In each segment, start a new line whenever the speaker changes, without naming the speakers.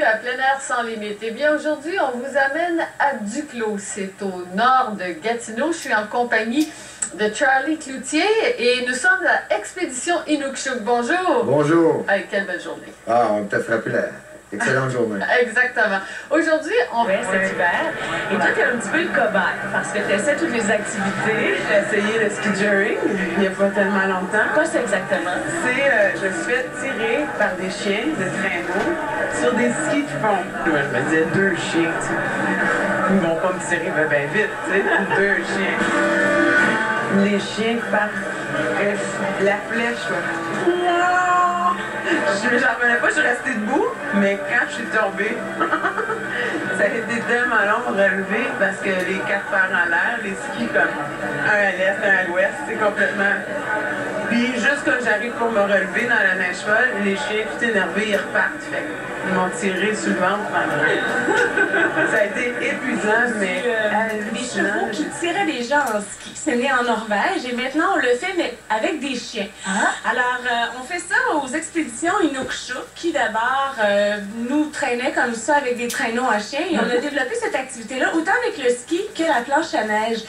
bienvenue à Plein Air sans limite. Eh bien, aujourd'hui, on vous amène à Duclos. C'est au nord de Gatineau. Je suis en compagnie de Charlie Cloutier et nous sommes à Expédition Inukshuk. Bonjour.
Bonjour.
Hey, quelle belle journée.
Ah, on t'a frappé la excellente journée.
Exactement. Aujourd'hui, on va
cet hiver. Et toi, t'es un petit peu le cobaye parce que tu essaies toutes les activités. J'ai essayé le ski juring il n'y a pas tellement longtemps. Quoi, c'est exactement? C'est, je me suis fait tirer par des chiens de traîneau sur des skis de fond. Moi, je me disais, deux chiens, tu sais. Ils vont pas me tirer bien vite, tu sais. Deux chiens. Les chiens partent. La flèche, là. J'en revenais pas, je suis restée debout, mais quand je suis tombée, ça a été tellement long pour relever parce que les quatre fers en l'air, les skis comme un à l'est, un à l'ouest, c'est complètement. Puis juste quand j'arrive pour me relever dans la neige folle, les chiens tout énervés, ils repartent. Fait ils m'ont tiré sur le ventre pendant. Ça a été épuisant, mais
des chevaux qui tiraient les gens en ski. C'est né en Norvège et maintenant on le fait mais avec des chiens. Alors on fait ça aux expéditions Inukshuk qui d'abord nous traînaient comme ça avec des traîneaux à chiens et on a développé cette activité-là autant avec le ski que la planche à neige.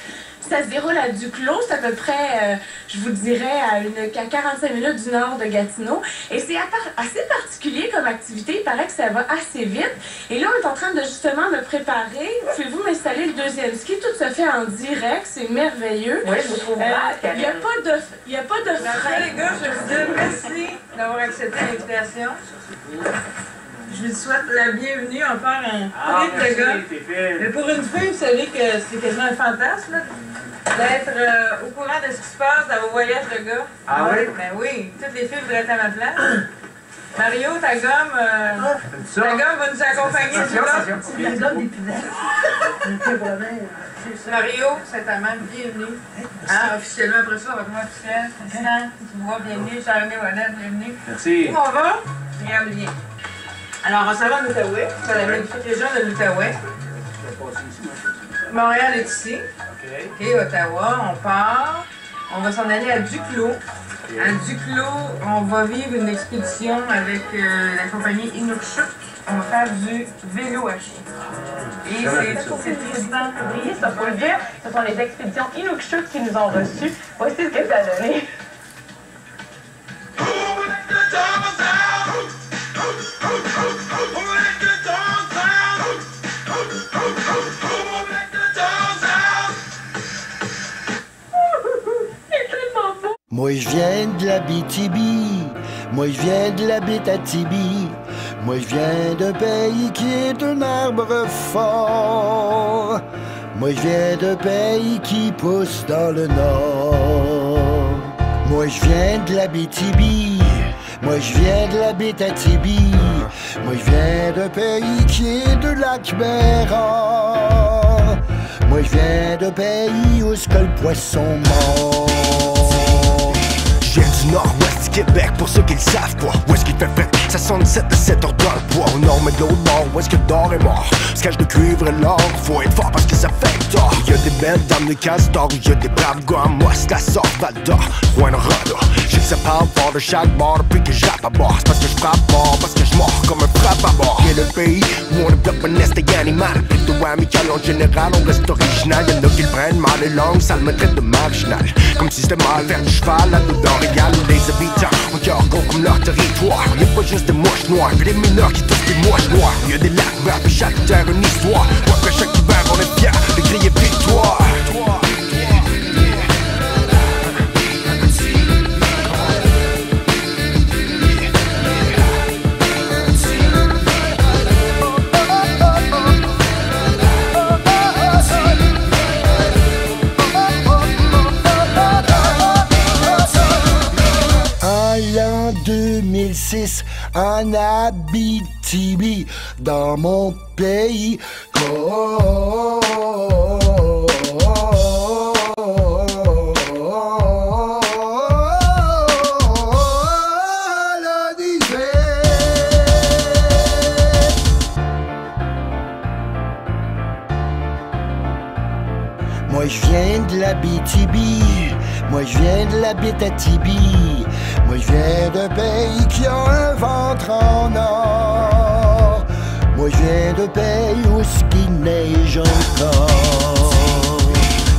Ça se déroule à Duclos, c'est à peu près, je vous dirais, à 45 minutes du nord de Gatineau. Et c'est assez particulier comme activité, il paraît que ça va assez vite. Et là, on est en train de justement me préparer. Pouvez-vous m'installer le deuxième ski? Tout se fait en direct, c'est merveilleux.
oui, je vous trouve
il n'y a pas de frein.
Les gars, je vous dis merci d'avoir accepté l'invitation. Je vous souhaite la bienvenue. On part un trip de gars. Mais pour une fille, vous savez que c'est quasiment un fantasme d'être au courant de ce qui se passe dans vos voyages de gars.
Ah oui?
Ben oui, toutes les filles voudraient être à ma place. Mario, ta gomme, va nous accompagner du long.
La gomme des poubelles.
Mario, c'est ta main, bienvenue. Ah, officiellement, après ça, on va commencer officiel. Président, tu vois, bienvenue. Charlie Honnête, bienvenue.
Merci.
Où on va? Regarde bien. Alors, on s'en va en Outaouais. C'est la magnifique région de l'Outaouais. Montréal est ici. OK, Ottawa, on part. On va s'en aller à Duclos. À Duclos, on va vivre une expédition avec la compagnie Inukshuk. On va faire du vélo à chien. Et c'est Tristan
Oui, ça faut le dire. Ce sont les expéditions Inukshuk qui nous ont reçus. Voici ce que ça a donné.
Moi je viens de la BTB, moi je viens de la Bétatibi, moi je viens d'un pays qui est un arbre fort. Moi je viens d'un pays qui pousse dans le nord. Moi je viens de la BTB, moi je viens de la Bétatibi, moi je viens d'un pays qui est de lac Béran. Moi je viens d'un pays où le poisson mord.
Je viens du nord-ouest du Québec, pour ceux qui le savent pas. Où est-ce qu'il fait fête? Ça sonne 7 à 7 heures dans le bois. Au nord, mais de l'autre bord, où est-ce que l'or est mort? Se cache de cuivre et l'or, faut être fort parce que ça fait tort. Y'a des belles dames de casse-d'or, y'a des braves gars, moi c'est la sorte Val-d'Or, loin de Rada. Je sais que ça parle fort de chaque bord depuis que je rappe à bord. C'est parce que je frappe fort, parce que je mords comme un frappe à bord. Y'a le pays où on développe un instinct animal. Plutôt amical en général, on reste original. Y'en a qui le prennent mal et langue, ça me traite de marginal. Comme si c'était mal faire du cheval à dos d'Oréal. Les habitants ont cœur gros comme leur territoire. Y'a pas juste des mouches noires, pis des mineurs qui touchent des mouches noires. Y'a des lacs verts, pis chaque terre une histoire. Après chaque hiver, on est fiers de crier victoire.
En 2006, en Abitibi, dans mon pays. Moi je viens de la BTB, moi je viens de la Bétatibi, moi je viens d'un pays qui a un ventre en or. Moi je viens de pays où ce qui neige encore.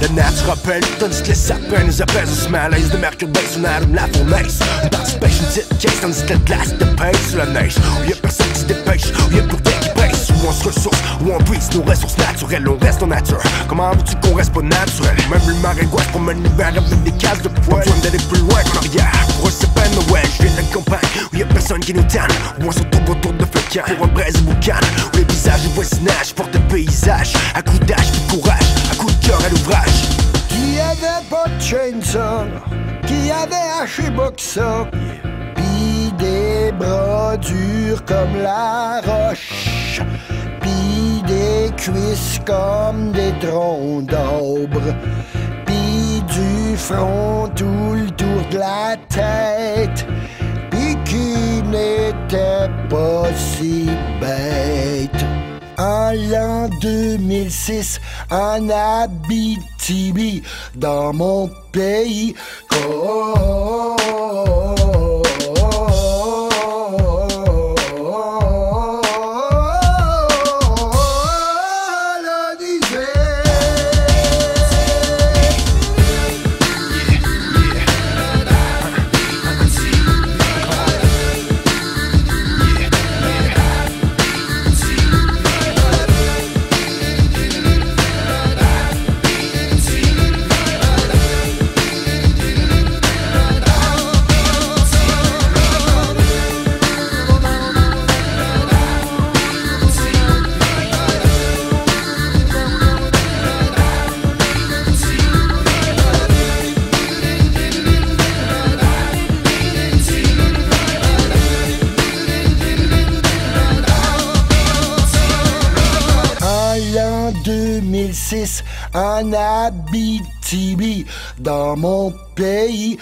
La nature rappelle, tandis que les sapins nous apaisent. On se met à l'aise de mercure baisse, on allume la fournaise. Une participation, une petite caisse, tandis que la glace de pêche sur la neige. Où y'a personne qui se dépêche, où y'a plus rien qui pèse. Où on se ressource, où on brise nos ressources naturelles. On reste en nature, comment veux-tu qu'on reste pas naturel? Même le maringouin pour mener l'hiver avec des cases de poêle. Pas besoin d'aller plus loin qu'en arrière, pour un sapin de Noël. Je viens de la campagne, où y'a personne qui nous tanne. Où on se retrouve autour de feu pour un braise et boucan. Où les visages du voisinage portent le paysage. À coup d'âge, de courage, à coup de cœur à l'ouvrage.
Qui avait pas de chainsaw, qui avait haché boxa, pis des bras durs comme la roche, pis des cuisses comme des troncs d'arbre, pis du front tout le tour de la tête, pis qui n'était pas si bête. En l'an 2006, en Abitibi, dans mon pays, l'an 2006, en Abitibi, dans mon pays.